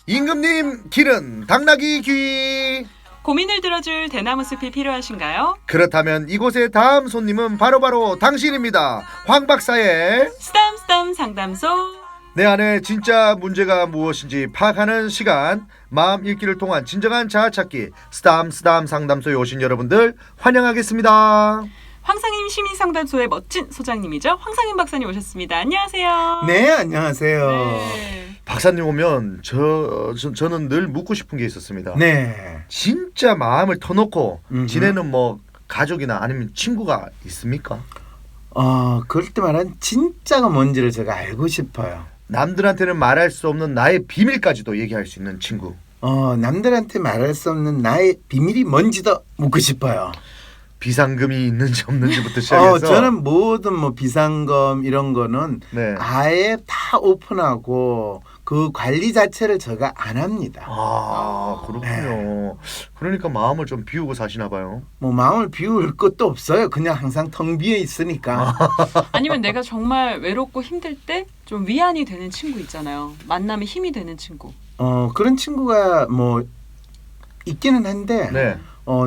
임금님 길은 당나귀 귀. 고민을 들어줄 대나무 숲이 필요하신가요? 그렇다면 이곳의 다음 손님은 바로 당신입니다. 황 박사의 쓰담쓰담 상담소. 내 안에 진짜 문제가 무엇인지 파악하는 시간, 마음 읽기를 통한 진정한 자아찾기 쓰담쓰담 상담소에 오신 여러분들 환영하겠습니다. 황상임 시민상담소의 멋진 소장님이죠. 황상임 박사님 오셨습니다. 안녕하세요. 네, 안녕하세요. 네. 박사님 오면 저는 늘 묻고 싶은 게 있었습니다. 네. 진짜 마음을 터놓고 음흠. 지내는 뭐 가족이나 아니면 친구가 있습니까? 그럴 때 말한 진짜가 뭔지를 제가 알고 싶어요. 남들한테는 말할 수 없는 나의 비밀까지도 얘기할 수 있는 친구. 남들한테 말할 수 없는 나의 비밀이 뭔지도 묻고 싶어요. 비상금이 있는지 없는지부터 시작해서 저는 모든 뭐 비상금 이런 거는 네. 아예 다 오픈하고 그 관리 자체를 제가 안 합니다. 그렇군요. 그러니까 마음을 좀 비우고 사시나 봐요. 뭐 마음을 비울 것도 없어요. 그냥 항상 텅 비어 있으니까. 아니면 내가 정말 외롭고 힘들 때 좀 위안이 되는 친구 있잖아요. 만남에 힘이 되는 친구. 그런 친구가 뭐 있기는 한데 네.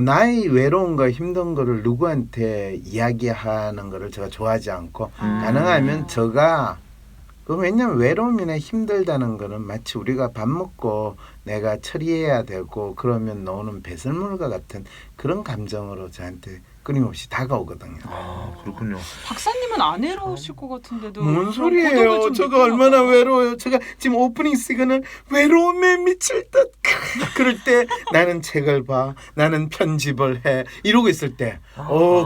나의 외로움과 힘든 거를 누구한테 이야기하는 거를 제가 좋아하지 않고 가능하면 왜냐면 외로움이나 힘들다는 거는 마치 우리가 밥 먹고 내가 처리해야 되고 그러면 나오는 배설물과 같은 그런 감정으로 저한테 끊임없이 다가오거든요. 그렇군요. 박사님은 안 외로우실 것 같은데도. 뭔 그런 소리예요? 고독을 좀 제가 느끼나 얼마나 봐요. 외로워요. 제가 지금 오프닝 시간은 외로움에 미칠 듯 그럴 때 나는 책을 봐, 나는 편집을 해 이러고 있을 때,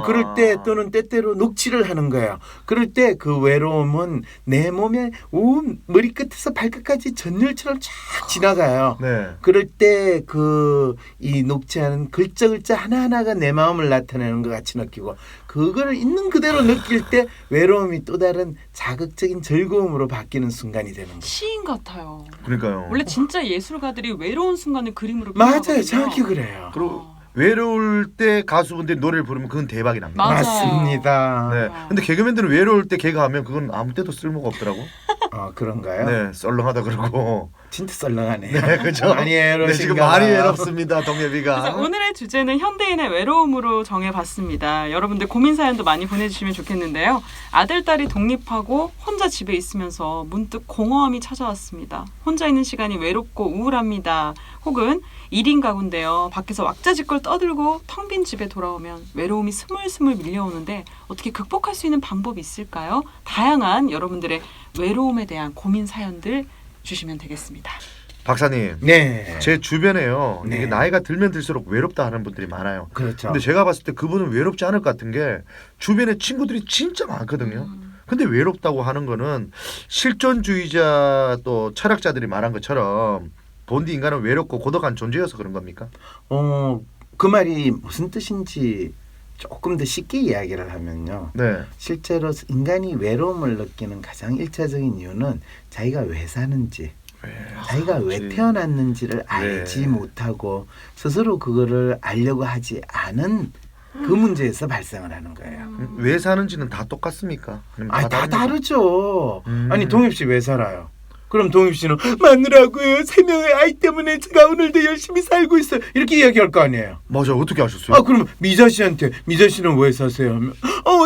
그럴 때 또는 때때로 녹취를 하는 거예요. 그럴 때 그 외로움은 내 몸에 온 머리끝에서 발끝까지 전율처럼 쫙 지나가요. 네. 그럴 때 이 녹취하는 글자 하나하나가 내 마음을 나타내는 것 같이 느끼고 그거를 있는 그대로 느낄 때 외로움이 또 다른 자극적인 즐거움으로 바뀌는 순간이 되는 거예요. 시인 같아요. 그러니까요. 원래 진짜 예술가들이 외로운 순간을 그림으로 맞아요. 표현하거든요. 정확히 그래요. 그리고 외로울 때 가수분들이 노래를 부르면 그건 대박이 납니다. 맞아요. 맞습니다. 네. 근데 개그맨들은 외로울 때 개그하면 그건 아무 때도 쓸모가 없더라고. 그런가요? 네, 썰렁하다 그러고. 진짜 썰렁하네요. 네, 그죠. 많이 외로우신가 네, 지금 많이 봐요. 외롭습니다, 동엽이가. 그래서 오늘의 주제는 현대인의 외로움으로 정해봤습니다. 여러분들 고민 사연도 많이 보내주시면 좋겠는데요. 아들, 딸이 독립하고 혼자 집에 있으면서 문득 공허함이 찾아왔습니다. 혼자 있는 시간이 외롭고 우울합니다. 혹은 1인 가구인데요. 밖에서 왁자지껄 떠들고 텅 빈 집에 돌아오면 외로움이 스물스물 밀려오는데 어떻게 극복할 수 있는 방법이 있을까요? 다양한 여러분들의 외로움에 대한 고민 사연들 주시면 되겠습니다. 박사님. 네. 제 주변에요. 네. 이게 나이가 들면 들수록 외롭다 하는 분들이 많아요. 그렇죠. 근데 제가 봤을 때 그분은 외롭지 않을 것 같은 게 주변에 친구들이 진짜 많거든요. 근데 외롭다고 하는 거는 실존주의자 또 철학자들이 말한 것처럼 본디 인간은 외롭고 고독한 존재여서 그런 겁니까? 그 말이 무슨 뜻인지 조금 더 쉽게 이야기를 하면요. 네. 실제로 인간이 외로움을 느끼는 가장 일차적인 이유는 자기가 왜 사는지, 자기가 왜 태어났는지를 알지 못하고 스스로 그거를 알려고 하지 않은 그 문제에서 발생을 하는 거예요. 왜 사는지는 다 똑같습니까? 아니면 다 다릅니까? 다르죠. 아니 동엽 씨 왜 살아요? 그럼 동엽 씨는 마누라고요. 3명의 아이 때문에 제가 오늘도 열심히 살고 있어요. 이렇게 이야기할 거 아니에요. 맞아. 어떻게 아셨어요? 그럼 미자 씨한테 미자 씨는 왜 사세요? 하면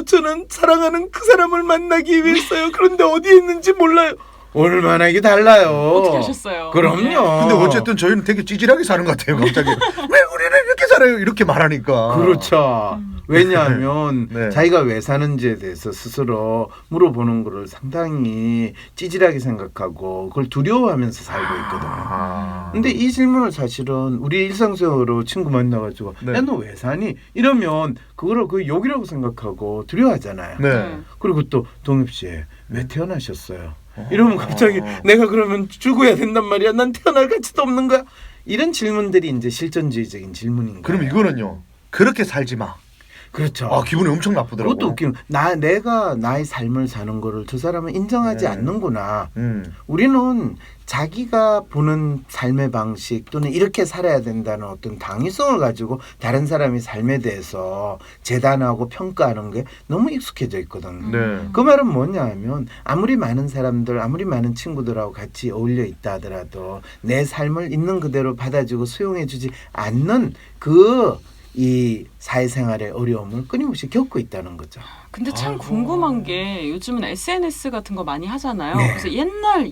저는 사랑하는 그 사람을 만나기 위해서요. 그런데 어디에 있는지 몰라요. 얼마나 이게 달라요. 어떻게 하셨어요? 그럼요. 근데 어쨌든 저희는 되게 찌질하게 사는 것 같아요. 갑자기 왜 우리는 이렇게 살아요? 이렇게 말하니까. 그렇죠. 왜냐하면 네. 자기가 왜 사는지에 대해서 스스로 물어보는 거를 상당히 찌질하게 생각하고 그걸 두려워하면서 살고 있거든요. 근데 이 질문을 사실은 우리 일상적으로 친구 만나가지고 네. 야 너 왜 사니? 이러면 그거를 그 욕이라고 생각하고 두려워하잖아요. 네. 그리고 또 동엽 씨 왜 태어나셨어요? 이러면 갑자기 내가 그러면 죽어야 된단 말이야. 난 태어날 가치도 없는 거야. 이런 질문들이 이제 실존주의적인 질문인 거예요. 그럼 이거는요. 그렇게 살지 마. 그렇죠. 아, 기분이 엄청 나쁘더라고. 그것도 웃기는 내가 나의 삶을 사는 거를 저 사람은 인정하지 네. 않는구나. 음. 우리는 자기가 보는 삶의 방식 또는 이렇게 살아야 된다는 어떤 당위성을 가지고 다른 사람의 삶에 대해서 재단하고 평가하는 게 너무 익숙해져 있거든. 네. 그 말은 뭐냐 하면 아무리 많은 사람들, 아무리 많은 친구들하고 같이 어울려 있다 하더라도 내 삶을 있는 그대로 받아주고 수용해주지 않는 이 사회생활의 어려움을 끊임없이 겪고 있다는 거죠. 근데 참 아이고. 궁금한 게 요즘은 SNS 같은 거 많이 하잖아요. 네. 그래서 옛날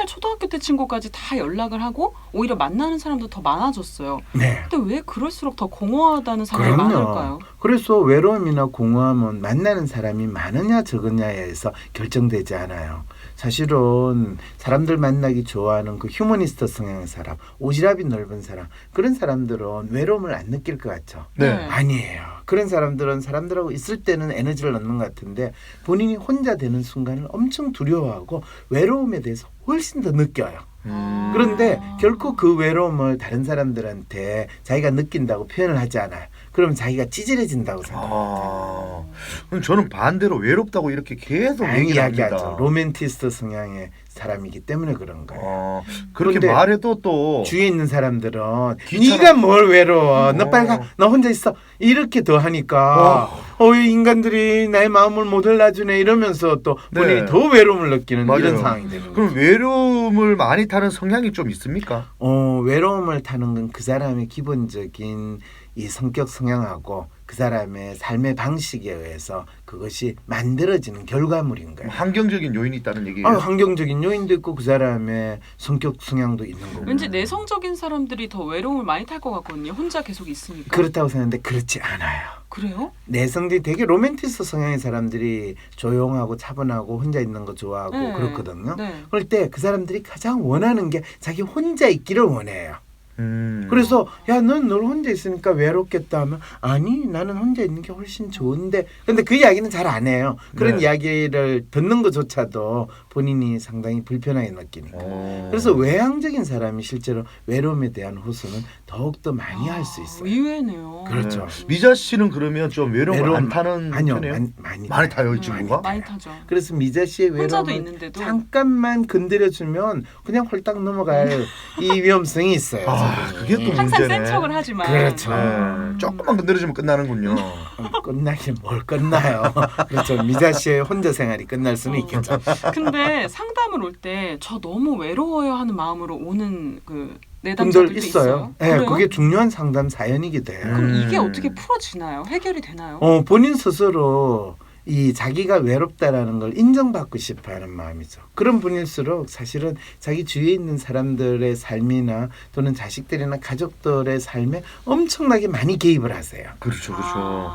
초등학교 때 친구까지 다 연락을 하고 오히려 만나는 사람도 더 많아졌어요. 네. 근데 왜 그럴수록 더 공허하다는 사람이 그럼요. 많을까요? 그래서 외로움이나 공허함은 만나는 사람이 많으냐 적으냐에 의해서 결정되지 않아요. 사실은 사람들 만나기 좋아하는 그 휴머니스트 성향의 사람, 오지랖이 넓은 사람, 그런 사람들은 외로움을 안 느낄 것 같죠. 네. 아니에요. 그런 사람들은 사람들하고 있을 때는 에너지를 얻는 것 같은데 본인이 혼자 되는 순간을 엄청 두려워하고 외로움에 대해서 훨씬 더 느껴요. 그런데 결코 그 외로움을 다른 사람들한테 자기가 느낀다고 표현을 하지 않아요. 그러면 자기가 찌질해진다고 생각해요. 그럼 저는 반대로 외롭다고 이렇게 계속 많이 얘기를 합니다. 이야기하죠. 로맨티스트 성향의 사람이기 때문에 그런 거예요. 그렇게 그런데 말해도 또 주위에 있는 사람들은 귀찮아. 네가 뭘 외로워. 너 빨리 가. 너 혼자 있어. 이렇게 더 하니까 이 인간들이 나의 마음을 못 알아주네 이러면서 또 본인이 네. 더 외로움을 느끼는 맞아요. 이런 상황이 되는 거예요. 그럼 외로움을 많이 타는 성향이 좀 있습니까? 외로움을 타는 건 그 사람의 기본적인 이 성격 성향하고 그 사람의 삶의 방식에 의해서 그것이 만들어지는 결과물인 거예요. 환경적인 요인이 있다는 얘기예요. 환경적인 요인도 있고 그 사람의 성격 성향도 있는 거고. 왠지 내성적인 사람들이 더 외로움을 많이 탈 것 같거든요. 혼자 계속 있으니까. 그렇다고 생각하는데 그렇지 않아요. 그래요? 내성들이 되게 로맨티스트 성향의 사람들이 조용하고 차분하고 혼자 있는 거 좋아하고 네. 그렇거든요. 네. 그럴 때 그 사람들이 가장 원하는 게 자기 혼자 있기를 원해요. 음. 그래서 야, 넌 널 혼자 있으니까 외롭겠다 하면 아니 나는 혼자 있는 게 훨씬 좋은데 근데 그 이야기는 잘 안 해요. 그런 네. 이야기를 듣는 것조차도 본인이 상당히 불편하게 느끼니까. 어. 그래서 외향적인 사람이 실제로 외로움에 대한 호소는 더욱더 많이 할 수 있어요. 의외네요. 그렇죠. 미자 씨는 그러면 좀 외로움을 외로움 안 타는 아니요, 편이에요? 많이 타요, 이 친구가? 많이 타죠. 그래서 미자 씨의 혼자도 외로움을 있는데도 잠깐만 건드려주면 그냥 홀딱 넘어갈 이 위험성이 있어요. 그게 또 항상 문제네. 센 척을 하지만 그렇죠. 네. 조금만 건드려주면 끝나는군요. 끝나긴 뭘 끝나요. 그렇죠. 미자 씨의 혼자 생활이 끝날 수는 있겠죠. 근데 상담을 올 때 저 너무 외로워요 하는 마음으로 오는 그 내담자들도 분들 있어요. 네, 그래요? 그게 중요한 상담 사연이기도 해요. 그럼 이게 음. 어떻게 풀어지나요? 해결이 되나요? 본인 스스로 이 자기가 외롭다라는 걸 인정받고 싶어하는 마음이죠. 그런 분일수록 사실은 자기 주위에 있는 사람들의 삶이나 또는 자식들이나 가족들의 삶에 엄청나게 많이 개입을 하세요. 그렇죠, 그렇죠.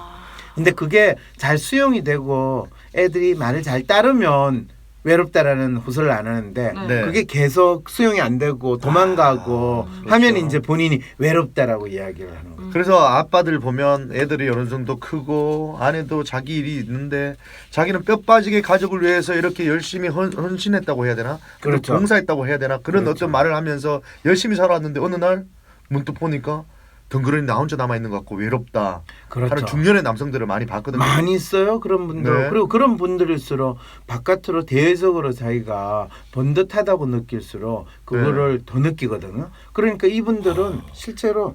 근데 그게 잘 수용이 되고 애들이 말을 잘 따르면 외롭다라는 호소를 안 하는데 네. 그게 계속 수용이 안 되고 도망가고 하면 그렇죠. 이제 본인이 외롭다라고 이야기를 하는 거예요. 그래서 아빠들 보면 애들이 어느 정도 크고 아내도 자기 일이 있는데 자기는 뼈 빠지게 가족을 위해서 이렇게 열심히 헌신했다고 해야 되나? 그렇죠. 봉사했다고 해야 되나? 그런 그렇죠. 어떤 말을 하면서 열심히 살아왔는데 어느 날 문득 보니까 덩그러니 나 혼자 남아있는 것 같고 외롭다 그렇죠. 하는 중년의 남성들을 많이 봤거든요. 많이 있어요 그런 분들. 네. 그리고 그런 분들일수록 바깥으로 대외적으로 자기가 번듯하다고 느낄수록 그거를 더 느끼거든요. 그러니까 이분들은 실제로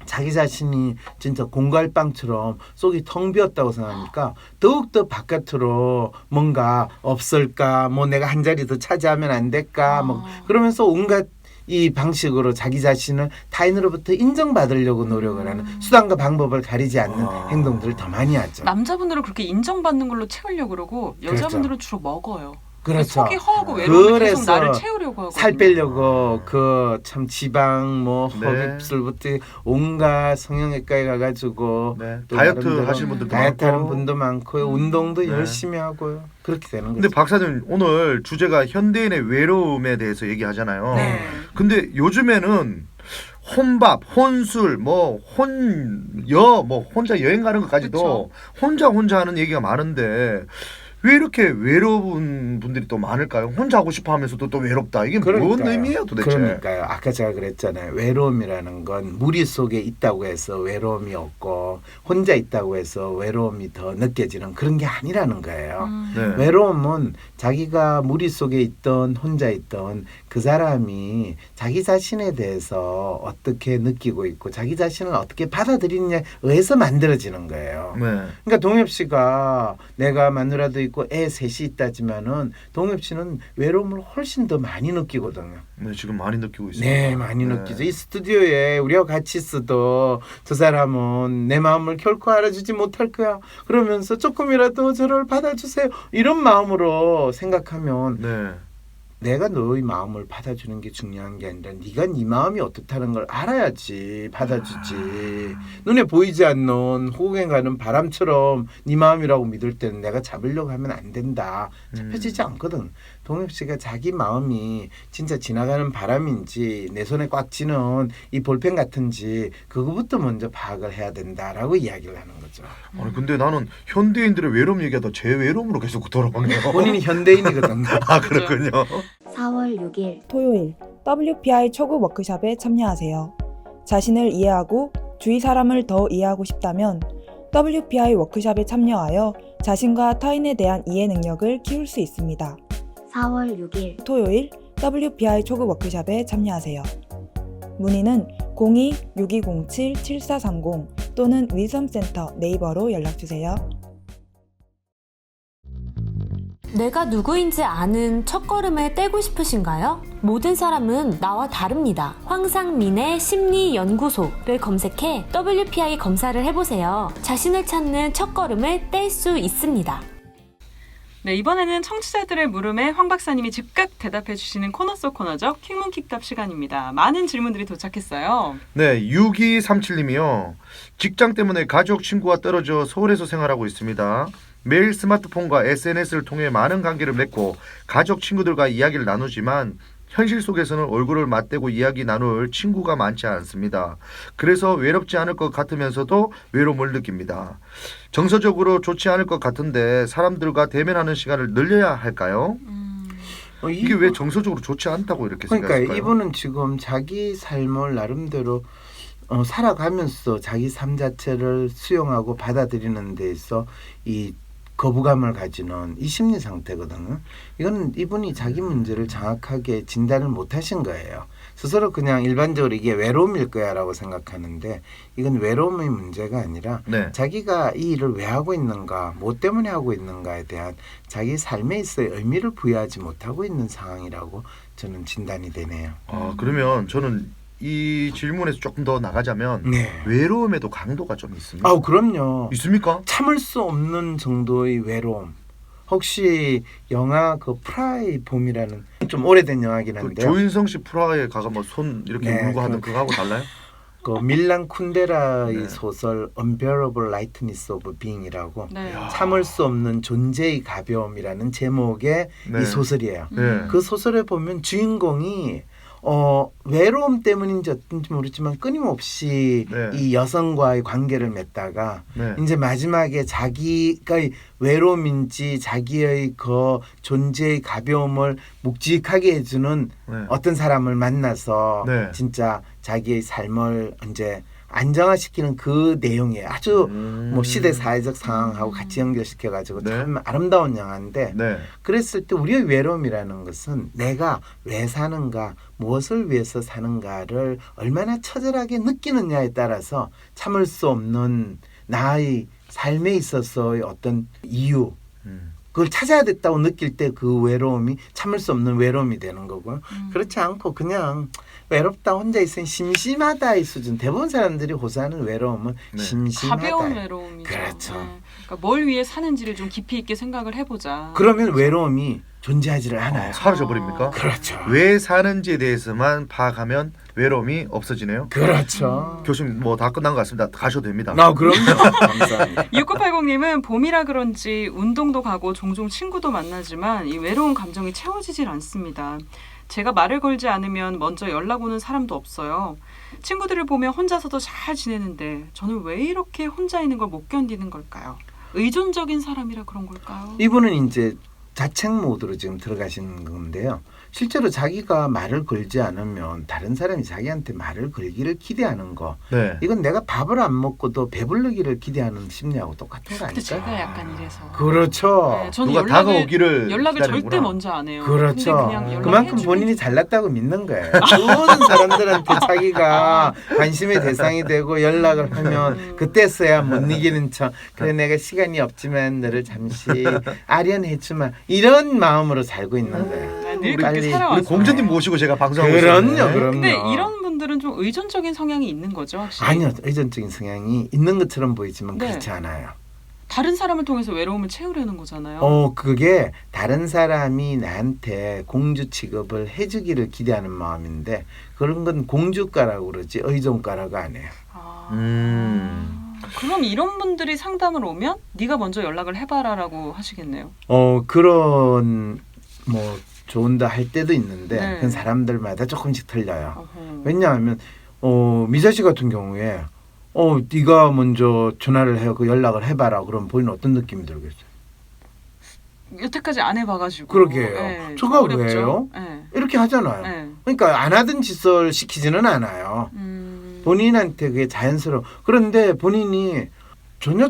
자기 자신이 진짜 공갈빵처럼 속이 텅 비었다고 생각하니까 더욱더 바깥으로 뭔가 없을까 뭐 내가 한 자리 더 차지하면 안 될까 뭐 그러면서 온갖 이 방식으로 자기 자신을 타인으로부터 인정받으려고 노력을 하는 수단과 방법을 가리지 않는 행동들을 더 많이 하죠. 남자분들은 그렇게 인정받는 걸로 채우려고 그러고 여자분들은 주로 먹어요. 그렇죠. 속이 허하고 외로우면 계속 그래서 나를 채우려고 하고 살 빼려고 그 참 지방 뭐 네. 흡입술부터 온갖 성형외과에 가가지고 네. 또 다이어트 나름대로 하시는 분들도 다이어트 하는 많고. 분도 많고요. 운동도 네. 열심히 하고요. 그렇게 되는 근데 거죠. 박사님 오늘 주제가 현대인의 외로움에 대해서 얘기하잖아요. 네. 근데 요즘에는 혼밥, 혼술, 뭐 혼자 여행 가는 것까지도 그쵸. 혼자 하는 얘기가 많은데 왜 이렇게 외로운 분들이 또 많을까요? 혼자 하고 싶어 하면서도 또 외롭다. 이게 뭔 그러니까요. 의미예요 도대체? 그러니까요. 아까 제가 그랬잖아요. 외로움이라는 건 무리 속에 있다고 해서 외로움이 없고 혼자 있다고 해서 외로움이 더 느껴지는 그런 게 아니라는 거예요. 네. 외로움은 자기가 무리 속에 있던 혼자 있던 그 사람이 자기 자신에 대해서 어떻게 느끼고 있고 자기 자신을 어떻게 받아들이느냐에 의해서 만들어지는 거예요. 네. 그러니까 동엽 씨가 내가 마누라도 있고 애 셋이 있다지만은 동엽 씨는 외로움을 훨씬 더 많이 느끼거든요. 네, 지금 많이 느끼고 있습니다. 네, 많이 느끼죠. 이 스튜디오에 우리가 같이 있어도 저 사람은 내 마음을 결코 알아주지 못할 거야. 그러면서 조금이라도 저를 받아주세요. 이런 마음으로 생각하면 네. 내가 너의 마음을 받아주는 게 중요한 게 아니라 네가 네 마음이 어떻다는 걸 알아야지 받아주지. 눈에 보이지 않는 호흡에 가는 바람처럼 네 마음이라고 믿을 때는 내가 잡으려고 하면 안 된다. 잡혀지지 않거든. 동엽 씨가 자기 마음이 진짜 지나가는 바람인지 내 손에 꽉 쥐는 이 볼펜 같은지 그거부터 먼저 파악을 해야 된다라고 이야기를 하는 거죠. 아니 근데 나는 현대인들의 외로움 얘기하다 제 외로움으로 계속 돌아오네요. 본인이 현대인이거든요. 아 그렇군요. 4월 6일 토요일 WPI 초급 워크숍에 참여하세요. 자신을 이해하고 주위 사람을 더 이해하고 싶다면 WPI 워크숍에 참여하여 자신과 타인에 대한 이해 능력을 키울 수 있습니다. 4월 6일 토요일 WPI 초급 워크숍에 참여하세요. 문의는 02-6207-7430 또는 위섬센터 네이버로 연락주세요. 내가 누구인지 아는 첫걸음을 떼고 싶으신가요? 모든 사람은 나와 다릅니다. 황상민의 심리연구소를 검색해 WPI 검사를 해보세요. 자신을 찾는 첫걸음을 뗄 수 있습니다. 네, 이번에는 청취자들의 물음에 황 박사님이 즉각 대답해 주시는 코너 속 코너죠. 킹문킥답 시간입니다. 많은 질문들이 도착했어요. 네, 6237님이요. 직장 때문에 가족, 친구와 떨어져 서울에서 생활하고 있습니다. 매일 스마트폰과 SNS를 통해 많은 관계를 맺고 가족, 친구들과 이야기를 나누지만 현실 속에서는 얼굴을 맞대고 이야기 나눌 친구가 많지 않습니다. 그래서 외롭지 않을 것 같으면서도 외로움을 느낍니다. 정서적으로 좋지 않을 것 같은데 사람들과 대면하는 시간을 늘려야 할까요? 이게 왜 정서적으로 좋지 않다고 이렇게 그러니까 생각할까요? 이분은 지금 자기 삶을 나름대로 살아가면서 자기 삶 자체를 수용하고 받아들이는 데 있어 이 거부감을 가지는 이 심리 상태거든요. 이건 이분이 자기 문제를 정확하게 진단을 못 하신 거예요. 스스로 그냥 일반적으로 이게 외로움일 거야 라고 생각하는데 이건 외로움의 문제가 아니라 네. 자기가 이 일을 왜 하고 있는가, 뭐 때문에 하고 있는가에 대한 자기 삶에 있어의 의미를 부여하지 못하고 있는 상황이라고 저는 진단이 되네요. 아, 그러면 저는 이 질문에서 조금 더 나가자면 네. 외로움에도 강도가 좀 있습니다. 아, 그럼요. 있습니까? 참을 수 없는 정도의 외로움. 혹시 영화 그 프라이 봄이라는 좀 오래된 영화긴 그 한데요. 조인성 씨 프라하에 가가 뭐 손 이렇게 네, 물고 하는 그거하고 달라요? 그 밀란 쿤데라의 네. 소설 Unbearable Lightness of Being이라고 네. 참을 수 없는 존재의 가벼움이라는 제목의 네. 이 소설이에요. 네. 그 소설에 보면 주인공이 외로움 때문인지 어떤지 모르지만 끊임없이 네. 이 여성과의 관계를 맺다가 네. 이제 마지막에 자기가 외로움인지 자기의 그 존재의 가벼움을 묵직하게 해주는 네. 어떤 사람을 만나서 네. 진짜 자기의 삶을 이제 안정화시키는 그 내용이에요. 아주 뭐 시대 사회적 상황하고 같이 연결시켜가지고 네. 참 아름다운 영화인데 네. 그랬을 때 우리의 외로움이라는 것은 내가 왜 사는가, 무엇을 위해서 사는가를 얼마나 처절하게 느끼느냐에 따라서 참을 수 없는 나의 삶에 있어서의 어떤 이유, 그걸 찾아야 됐다고 느낄 때 그 외로움이 참을 수 없는 외로움이 되는 거고요. 그렇지 않고 그냥 외롭다 혼자 있으니 심심하다의 수준. 대부분 사람들이 호소하는 외로움은 네. 심심하다. 가벼운 외로움이죠. 그렇죠. 네. 그러니까 뭘 위해 사는지를 좀 깊이 있게 생각을 해보자. 그러면 외로움이 존재하지를 않아요. 사라져 버립니까? 그렇죠. 왜 사는지에 대해서만 파악하면 외로움이 없어지네요. 그렇죠. 교수님 뭐 다 끝난 것 같습니다. 가셔도 됩니다. 그럼요. 감사합니다. 6980님은 봄이라 그런지 운동도 가고 종종 친구도 만나지만 이 외로운 감정이 채워지질 않습니다. 제가 말을 걸지 않으면 먼저 연락 오는 사람도 없어요. 친구들을 보면 혼자서도 잘 지내는데 저는 왜 이렇게 혼자 있는 걸 못 견디는 걸까요? 의존적인 사람이라 그런 걸까요? 이분은 이제 자책 모드로 지금 들어가신 건데요. 실제로 자기가 말을 걸지 않으면 다른 사람이 자기한테 말을 걸기를 기대하는 거. 네. 이건 내가 밥을 안 먹고도 배부르기를 기대하는 심리하고 똑같은 거 근데 아닐까? 제가 약간 이래서. 그렇죠. 네, 저는 누가 다가오기를 연락을 기다리는구나. 절대 먼저 안 해요. 그렇죠. 근데 그냥 그만큼 연락해주면 본인이 잘났다고 믿는 거예요. 모든 사람들한테 자기가 관심의 대상이 되고 연락을 하면 그때서야 못 이기는 척. 그래 내가 시간이 없지만 너를 잠시 아련해주마. 이런 마음으로 살고 있는 거예요. 네, 늘 빨리 그렇게 살아왔어요. 우리 공주님 모시고 제가 방송하고 그럼요, 있었는데. 그럼요. 근데 이런 분들은 좀 의존적인 성향이 있는 거죠, 확실히. 아니요, 의존적인 성향이 있는 것처럼 보이지만 네. 그렇지 않아요. 다른 사람을 통해서 외로움을 채우려는 거잖아요. 그게 다른 사람이 나한테 공주 취급을 해주기를 기대하는 마음인데 그런 건 공주가라고 그러지 의존가라고 안 해요. 그럼 이런 분들이 상담을 오면 네가 먼저 연락을 해봐라라고 하시겠네요. 그런 뭐 좋은다 할 때도 있는데 네. 그건 사람들마다 조금씩 틀려요. 어허. 왜냐하면 미자 씨 같은 경우에 네가 먼저 전화를 해고 연락을 해봐라. 그럼 본인 어떤 느낌이 들겠어요? 여태까지 안 해봐가지고. 그러게요. 네, 저가 좀 어렵죠. 왜요? 네. 이렇게 하잖아요. 네. 그러니까 안 하던 짓을 시키지는 않아요. 본인한테 그게 자연스러워. 그런데 본인이 전혀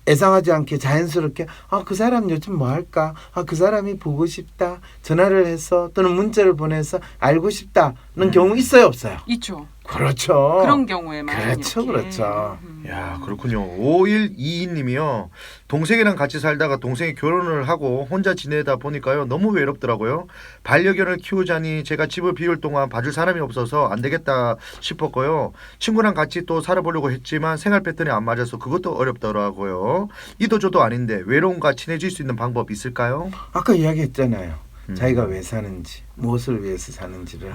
애상하지 않게 자연스럽게 그 사람 요즘 뭐 할까? 그 사람이 보고 싶다. 전화를 해서 또는 문자를 보내서 알고 싶다는 경우 있어요, 없어요? 있죠. 그렇죠. 그런 경우에만. 그렇죠, 이렇게. 그렇죠. 야, 그렇군요. 5122님이요. 동생이랑 같이 살다가 동생이 결혼을 하고 혼자 지내다 보니까요. 너무 외롭더라고요. 반려견을 키우자니 제가 집을 비울 동안 봐줄 사람이 없어서 안 되겠다 싶었고요. 친구랑 같이 또 살아보려고 했지만 생활 패턴이 안 맞아서 그것도 어렵더라고요. 이도저도 아닌데 외로움과 친해질 수 있는 방법 있을까요? 아까 이야기했잖아요. 자기가 왜 사는지, 무엇을 위해서 사는지를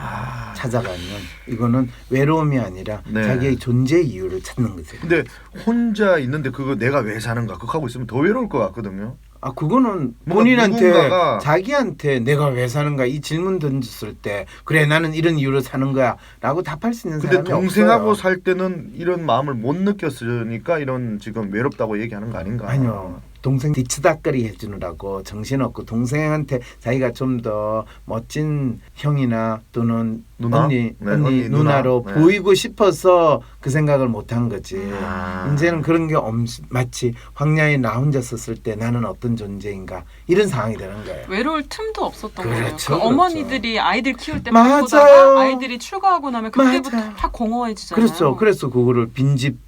찾아가면 이거는 외로움이 아니라 네. 자기의 존재 이유를 찾는 거죠. 근데 혼자 있는데 그거 내가 왜 사는가 그거 하고 있으면 더 외로울 것 같거든요. 그거는 뭔가 본인한테 누군가가- 자기한테 내가 왜 사는가 이 질문 던졌을 때 그래 나는 이런 이유로 사는 거야 라고 답할 수 있는 근데 사람이 동생하고 없어요. 살 때는 이런 마음을 못 느꼈으니까 이런 지금 외롭다고 얘기하는 거 아닌가? 아니요. 동생 뒤치다거리 해주느라고 정신없고 동생한테 자기가 좀 더 멋진 형이나 또는 누나? 언니 네, 언니, 누나로 누나. 네. 보이고 싶어서 그 생각을 못한 거지. 아. 이제는 그런 게 마치 황야에 나 혼자 썼을 때 나는 어떤 존재인가 이런 상황이 되는 거예요. 외로울 틈도 없었던 거예요. 그렇죠, 그 그렇죠. 어머니들이 아이들 키울 때 맞아요. 바쁘다가 아이들이 출가하고 나면 그때부터 맞아요. 다 공허해지잖아요. 그렇죠. 그래서 그거를 빈집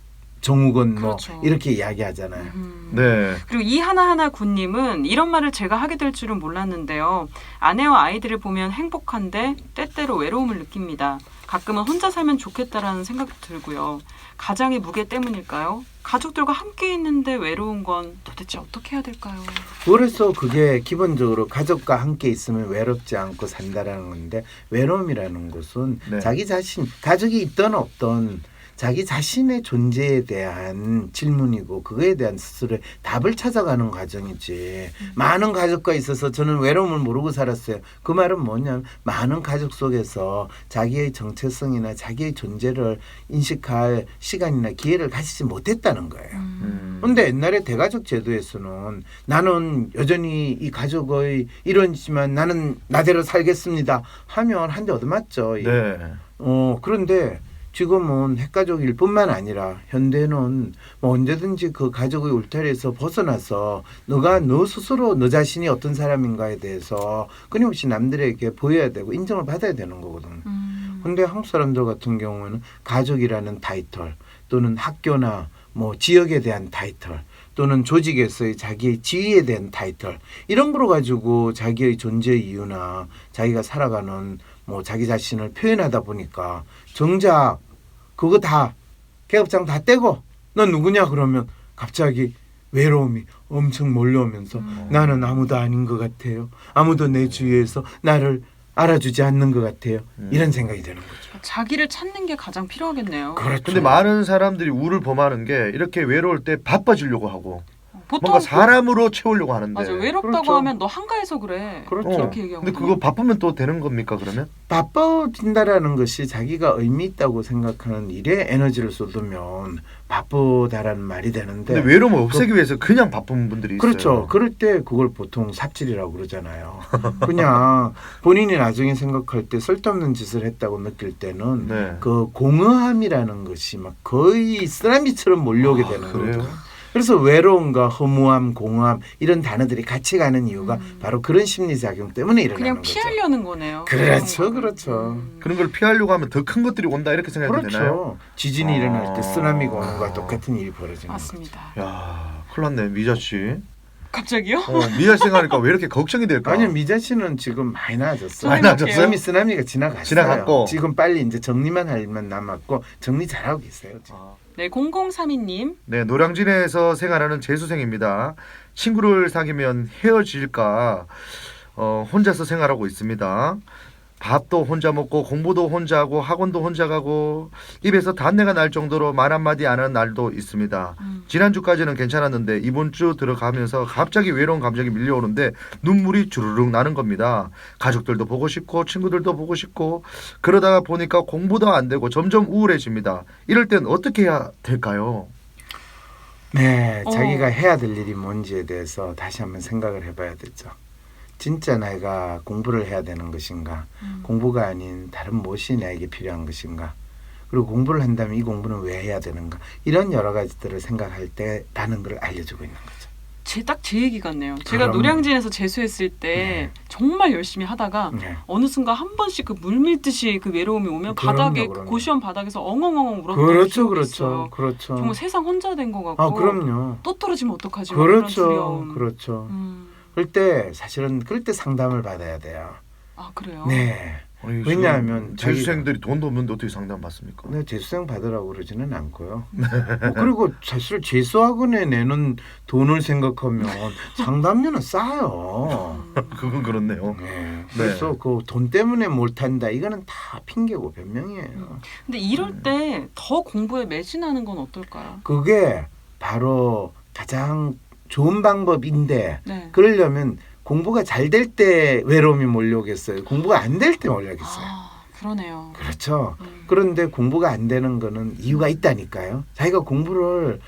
정욱은 그렇죠. 뭐 이렇게 이야기하잖아요. 네. 그리고 이 하나하나 군님은 이런 말을 제가 하게 될 줄은 몰랐는데요. 아내와 아이들을 보면 행복한데 때때로 외로움을 느낍니다. 가끔은 혼자 살면 좋겠다라는 생각도 들고요. 가장의 무게 때문일까요? 가족들과 함께 있는데 외로운 건 도대체 어떻게 해야 될까요? 그래서 그게 기본적으로 가족과 함께 있으면 외롭지 않고 산다라는 건데 외로움이라는 것은 네. 자기 자신, 가족이 있든 없든 자기 자신의 존재에 대한 질문이고 그거에 대한 스스로의 답을 찾아가는 과정이지. 많은 가족과 있어서 저는 외로움을 모르고 살았어요. 그 말은 뭐냐면 많은 가족 속에서 자기의 정체성이나 자기의 존재를 인식할 시간이나 기회를 가지지 못했다는 거예요. 근데 옛날에 대가족 제도에서는 나는 여전히 이 가족의 일원이지만 나는 나대로 살겠습니다 하면 한 대 얻어맞죠. 네. 그런데 지금은 핵가족일 뿐만 아니라 현대는 뭐 언제든지 그 가족의 울타리에서 벗어나서 너 스스로 너 자신이 어떤 사람인가에 대해서 끊임없이 남들에게 보여야 되고 인정을 받아야 되는 거거든요. 근데 한국 사람들 같은 경우는 가족이라는 타이틀 또는 학교나 뭐 지역에 대한 타이틀 또는 조직에서의 자기의 지위에 대한 타이틀 이런 거로 가지고 자기의 존재 이유나 자기가 살아가는 뭐 자기 자신을 표현하다 보니까 정작 그거 다 계급장 다 떼고 넌 누구냐 그러면 갑자기 외로움이 엄청 몰려오면서 나는 아무도 아닌 것 같아요. 아무도 내 주위에서 나를 알아주지 않는 것 같아요. 이런 생각이 드는 거죠. 자기를 찾는 게 가장 필요하겠네요. 그렇죠. 근데 많은 사람들이 우를 범하는 게 이렇게 외로울 때 바빠지려고 하고 보통 뭔가 사람으로 채우려고 하는데. 맞아 외롭다고 그렇죠. 하면 너 한가해서 그래. 그렇죠. 이렇게 얘기하고. 근데 그거 바쁘면 또 되는 겁니까 그러면? 바빠진다라는 것이 자기가 의미 있다고 생각하는 일에 에너지를 쏟으면 바쁘다라는 말이 되는데 근데 외로움을 없애기 위해서 그냥 바쁜 분들이 있어요. 그렇죠. 그럴 때 그걸 보통 삽질이라고 그러잖아요. 그냥 본인이 나중에 생각할 때 쓸데없는 짓을 했다고 느낄 때는 네. 그 공허함이라는 것이 막 거의 쓰나미처럼 몰려오게 되는 그래요? 거예요. 그래서 외로움과 허무함, 공허함 이런 단어들이 같이 가는 이유가 바로 그런 심리작용 때문에 일어나는 그냥 거죠. 피하려는 거네요. 그렇죠, 그런 거를. 그렇죠. 그런 걸 피하려고 하면 더 큰 것들이 온다 이렇게 생각해도 되나요? 그렇죠. 지진이 아. 일어날 때 쓰나미가 오는 것과 똑같은 일이 벌어지는 맞습니다. 야, 큰일 났네 미자 씨. 갑자기요? 미자 씨 생각하니까 왜 이렇게 걱정이 될까? 거죠. 아니요, 미자 씨는 지금 많이 나아졌어요. 많이 나아졌어요? 이미 쓰나미가 지나갔어요. 지나갔고. 지금 빨리 이제 정리만 할 일만 남았고 정리 잘하고 계세요. 지금. 네, 0032님. 네, 노량진에서 생활하는 재수생입니다. 친구를 사귀면 헤어질까 혼자서 생활하고 있습니다. 밥도 혼자 먹고 공부도 혼자 하고 학원도 혼자 가고 입에서 단내가 날 정도로 말 한마디 안 하는 날도 있습니다. 지난주까지는 괜찮았는데 이번 주 들어가면서 갑자기 외로운 감정이 밀려오는데 눈물이 주르륵 나는 겁니다. 가족들도 보고 싶고 친구들도 보고 싶고 그러다가 보니까 공부도 안 되고 점점 우울해집니다. 이럴 땐 어떻게 해야 될까요? 네, 어. 자기가 해야 될 일이 뭔지에 대해서 다시 한번 생각을 해봐야 되죠. 진짜 내가 공부를 해야 되는 것인가, 공부가 아닌 다른 무엇이 나에게 필요한 것인가, 그리고 공부를 한다면 이 공부는 왜 해야 되는가, 이런 여러 가지들을 생각할 때라는 걸 알려주고 있는 거죠. 딱 제 얘기 같네요. 제가 그럼요. 노량진에서 재수했을 때 정말 열심히 하다가 네. 어느 순간 한 번씩 그 물밀듯이 그 외로움이 오면 바닥에 그럼요. 고시원 바닥에서 엉엉엉엉 울었던 그렇죠, 기억이 그렇죠, 있어요. 그렇죠. 정말 세상 혼자 된 것 같고 아, 그럼요. 또 떨어지면 어떡하지? 막 그런 그렇죠, 두려움. 그렇죠. 음. 그럴 때 사실은 그럴 때 상담을 받아야 돼요. 아 그래요? 네. 아니, 왜냐하면 재수생들이 돈도 없는데 어떻게 상담 받습니까? 네, 재수생 받으라고 그러지는 않고요. 그리고 사실 재수학원에 내는 돈을 생각하면 상담료는 싸요. 그건 그렇네요. 네. 그래서 그 돈 때문에 못한다 이거는 다 핑계고 변명이에요. 근데 이럴 때 더 공부에 매진하는 건 어떨까요? 그게 바로 가장 좋은 방법인데 네. 그러려면 공부가 잘 될 때 외로움이 몰려오겠어요? 공부가 안 될 때 몰려오겠어요? 아 그러네요. 그렇죠. 그런데 공부가 안 되는 거는 이유가 있다니까요. 자기가 공부를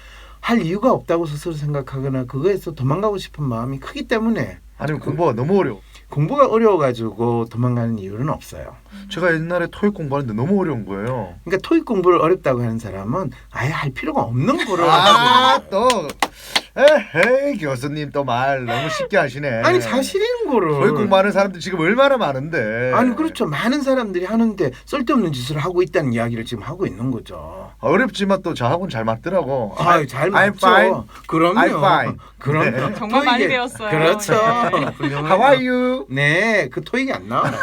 할 이유가 없다고 스스로 생각하거나 그거에서 도망가고 싶은 마음이 크기 때문에 아니면 공부가 너무 어려워. 공부가 어려워가지고 도망가는 이유는 없어요. 제가 옛날에 토익 공부하는데 너무 어려운 거예요. 그러니까 토익 공부를 어렵다고 하는 사람은 아예 할 필요가 없는 거를 또 에헤이 교수님 또 말 너무 쉽게 하시네. 아니 사실인 거를 토익 공부하는 사람들 지금 얼마나 많은데. 아니 그렇죠. 많은 사람들이 하는데 쓸데없는 짓을 하고 있다는 이야기를 지금 하고 있는 거죠. 어렵지만 또 저하고는 잘 맞더라고. 잘 I'm 맞죠. fine. 그럼요. I'm fine. 그럼요. 네. 정말 많이 토익에- 배웠어요. 그렇죠. 네. 훌륭하죠. How are you? 네, 그 토익이 안 나와요.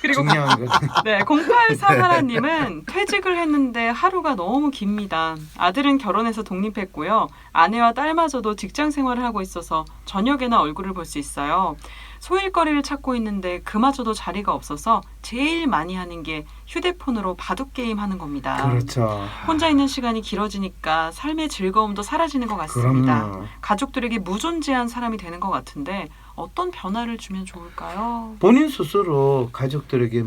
그리고 중요한 건. 네, 0841님은 퇴직을 했는데 하루가 너무 깁니다. 아들은 결혼해서 독립했고요. 아내와 딸마저도 직장 생활을 하고 있어서 저녁에나 얼굴을 볼 수 있어요. 소일거리를 찾고 있는데 그마저도 자리가 없어서 제일 많이 하는 게 휴대폰으로 바둑 게임 하는 겁니다. 그렇죠. 혼자 있는 시간이 길어지니까 삶의 즐거움도 사라지는 것 같습니다. 그럼요. 가족들에게 무존재한 사람이 되는 것 같은데 어떤 변화를 주면 좋을까요? 본인 스스로 가족들에게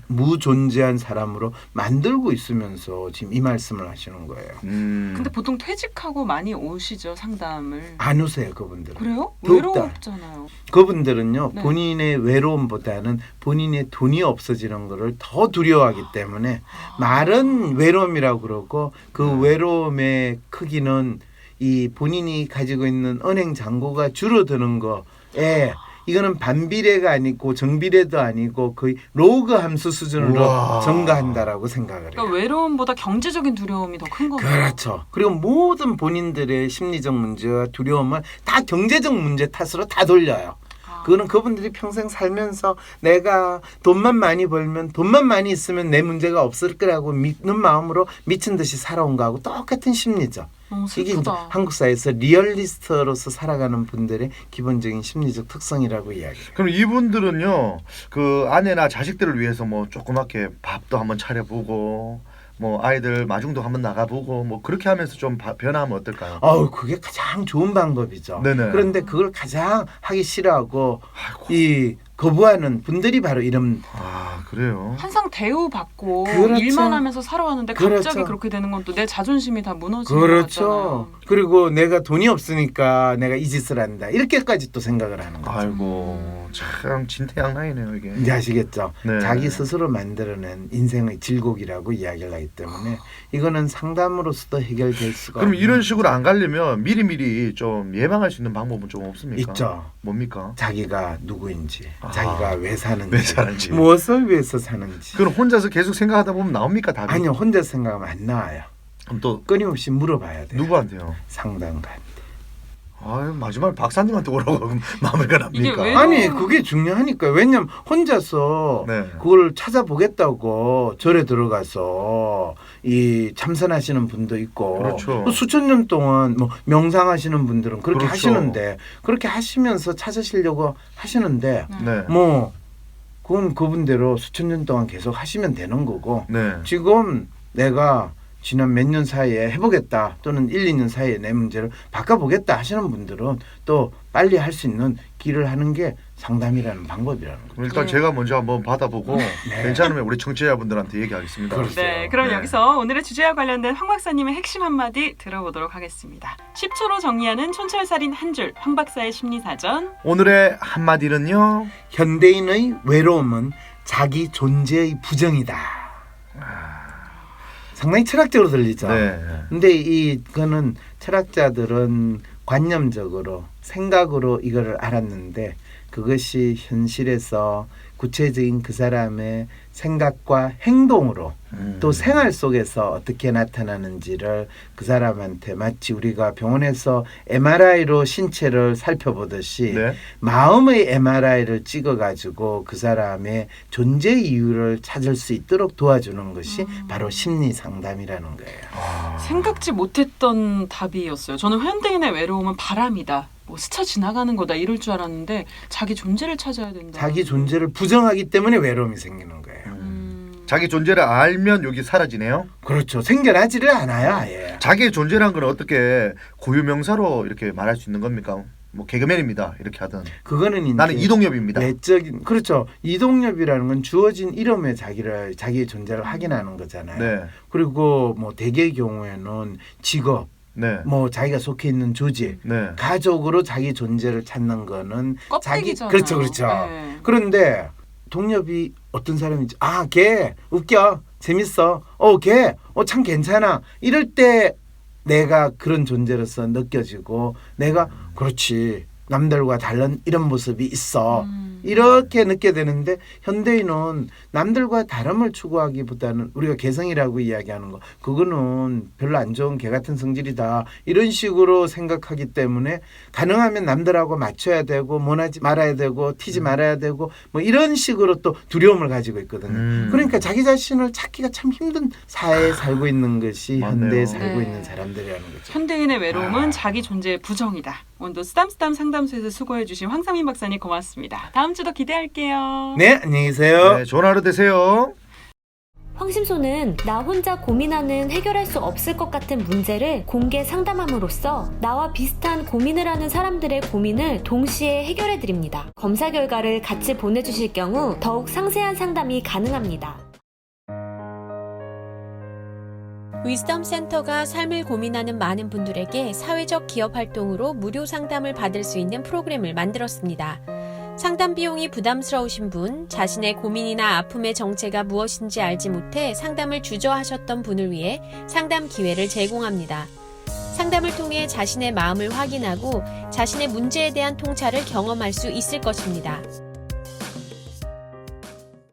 무존재한 사람으로 만들고 있으면서 지금 이 말씀을 하시는 거예요. 근데 보통 퇴직하고 많이 오시죠, 상담을. 안 오세요, 그분들은. 그래요? 더욱다. 외로웠잖아요. 그분들은요, 네. 본인의 외로움보다는 본인의 돈이 없어지는 것을 더 두려워하기 때문에 말은 외로움이라고 그러고 그 외로움의 크기는 이 본인이 가지고 있는 은행 잔고가 줄어드는 거에 이거는 반비례가 아니고 정비례도 아니고 거의 로그 함수 수준으로 우와. 증가한다라고 생각을 해요. 그러니까 외로움보다 경제적인 두려움이 더 큰 거예요. 그렇죠. 그리고 모든 본인들의 심리적 문제와 두려움을 다 경제적 문제 탓으로 다 돌려요. 그거는 그분들이 평생 살면서 내가 돈만 많이 벌면 돈만 많이 있으면 내 문제가 없을 거라고 믿는 마음으로 미친 듯이 살아온 거하고 똑같은 심리죠. 너무 이게 이제 슬프다. 한국 사회에서 리얼리스트로서 살아가는 분들의 기본적인 심리적 특성이라고 이야기해요. 그럼 이분들은요, 그 아내나 자식들을 위해서 뭐 조그맣게 밥도 한번 차려보고, 뭐 아이들 마중도 한번 나가보고 뭐 그렇게 하면서 좀 변화하면 어떨까요? 그게 가장 좋은 방법이죠. 네네. 그런데 그걸 가장 하기 싫어하고 이 거부하는 분들이 바로 이런 아 그래요. 항상 대우받고 그렇죠. 일만 하면서 살아왔는데 갑자기 그렇죠. 그렇게 되는 건 또 내 자존심이 다 무너지는 그렇죠. 거잖아요. 그리고 내가 돈이 없으니까 내가 이 짓을 한다. 이렇게까지 또 생각을 하는 거죠. 아이고 참 진퇴양난이네요 이게. 이제 아시겠죠? 네. 자기 스스로 만들어낸 인생의 질곡이라고 이야기를 하기 때문에 이거는 상담으로서도 해결될 수가 그럼 없는 이런 식으로 안 가려면 미리미리 좀 예방할 수 있는 방법은 좀 없습니까? 있죠. 뭡니까? 자기가 누구인지, 아, 자기가 왜 사는지, 왜 사는지. 무엇을 위해서 사는지. 그럼 혼자서 계속 생각하다 보면 나옵니까 답이? 아니요, 혼자 생각하면 안 나와요. 그럼 또 끊임없이 물어봐야 돼요. 누구한테요? 상담가. 아유 마지막에 박사님한테 오라고 그럼 마무리가 납니까? 이게 왜- 아니 그게 중요하니까. 왜냐면 혼자서 네. 그걸 찾아보겠다고 절에 들어가서 이 참선하시는 분도 있고 그렇죠. 또 수천 년 동안 뭐 명상하시는 분들은 그렇게 그렇죠. 하시는데 그렇게 하시면서 찾으시려고 하시는데 네. 뭐 그건 그분대로 수천 년 동안 계속 하시면 되는 거고 네. 지금 내가 지난 몇 년 사이에 해보겠다 또는 1, 2년 사이에 내 문제를 바꿔보겠다 하시는 분들은 또 빨리 할 수 있는 길을 하는 게 상담이라는 방법이라는 거죠. 그럼 일단 네. 제가 먼저 한번 받아보고 네. 괜찮으면 우리 청취자분들한테 얘기하겠습니다. 그렇죠. 네, 그럼 네. 여기서 오늘의 주제와 관련된 황 박사님의 핵심 한마디 들어보도록 하겠습니다. 10초로 정리하는 촌철살인 한 줄, 황 박사의 심리사전. 오늘의 한마디는요. 현대인의 외로움은 자기 존재의 부정이다. 상당히 철학적으로 들리죠. 네. 근데 이거는 철학자들은 관념적으로 생각으로 이거를 알았는데 그것이 현실에서 구체적인 그 사람의 생각과 행동으로 또 생활 속에서 어떻게 나타나는지를 그 사람한테 마치 우리가 병원에서 MRI로 신체를 살펴보듯이 네. 마음의 MRI를 찍어가지고 그 사람의 존재 이유를 찾을 수 있도록 도와주는 것이 바로 심리 상담이라는 거예요. 아, 생각지 못했던 답이었어요. 저는 현대인의 외로움은 바람이다. 뭐 스쳐 지나가는 거다 이럴 줄 알았는데 자기 존재를 찾아야 된다. 자기 존재를 부정하기 때문에 외로움이 생기는 거예요. 자기 존재를 알면 여기 사라지네요. 그렇죠. 생겨나지를 않아요, 아예. 자기의 존재란 건 어떻게 고유명사로 이렇게 말할 수 있는 겁니까? 뭐 개그맨입니다 이렇게 하든 그거는 이제 나는 이동엽입니다. 외적인 그렇죠. 이동엽이라는 건 주어진 이름에 자기의 존재를 확인하는 거잖아요. 네. 그리고 뭐 대개의 경우에는 직업, 네. 뭐 자기가 속해 있는 조직, 네. 가족으로 자기 존재를 찾는 거는 껍데기잖아요. 그렇죠, 그렇죠. 네. 그런데 동엽이 어떤 사람인지 걔 웃겨 재밌어 걔 참 괜찮아 이럴 때 내가 그런 존재로서 느껴지고 내가 그렇지 남들과 다른 이런 모습이 있어 이렇게 느끼게 되는데 현대인은 남들과 다름을 추구하기보다는 우리가 개성이라고 이야기하는 거 그거는 별로 안 좋은 개 같은 성질이다 이런 식으로 생각하기 때문에 가능하면 남들하고 맞춰야 되고 모나지 말아야 되고 튀지 말아야 되고 뭐 이런 식으로 또 두려움을 가지고 있거든요. 그러니까 자기 자신을 찾기가 참 힘든 사회에 살고 있는 것이 맞네요. 현대에 살고 네. 있는 사람들이라는 거죠. 현대인의 외로움은 자기 존재의 부정이다. 오늘도 쓰담쓰담 상담소에서 수고해주신 황상민 박사님 고맙습니다. 다음 주도 기대할게요. 네, 안녕히 계세요. 네, 좋은 하루 되세요. 황심소는 나 혼자 고민하는 해결할 수 없을 것 같은 문제를 공개 상담함으로써 나와 비슷한 고민을 하는 사람들의 고민을 동시에 해결해 드립니다. 검사 결과를 같이 보내주실 경우 더욱 상세한 상담이 가능합니다. 위즈덤 센터가 삶을 고민하는 많은 분들에게 사회적 기업 활동으로 무료 상담을 받을 수 있는 프로그램을 만들었습니다. 상담 비용이 부담스러우신 분, 자신의 고민이나 아픔의 정체가 무엇인지 알지 못해 상담을 주저하셨던 분을 위해 상담 기회를 제공합니다. 상담을 통해 자신의 마음을 확인하고 자신의 문제에 대한 통찰을 경험할 수 있을 것입니다.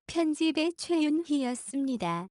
편집의 최윤희였습니다.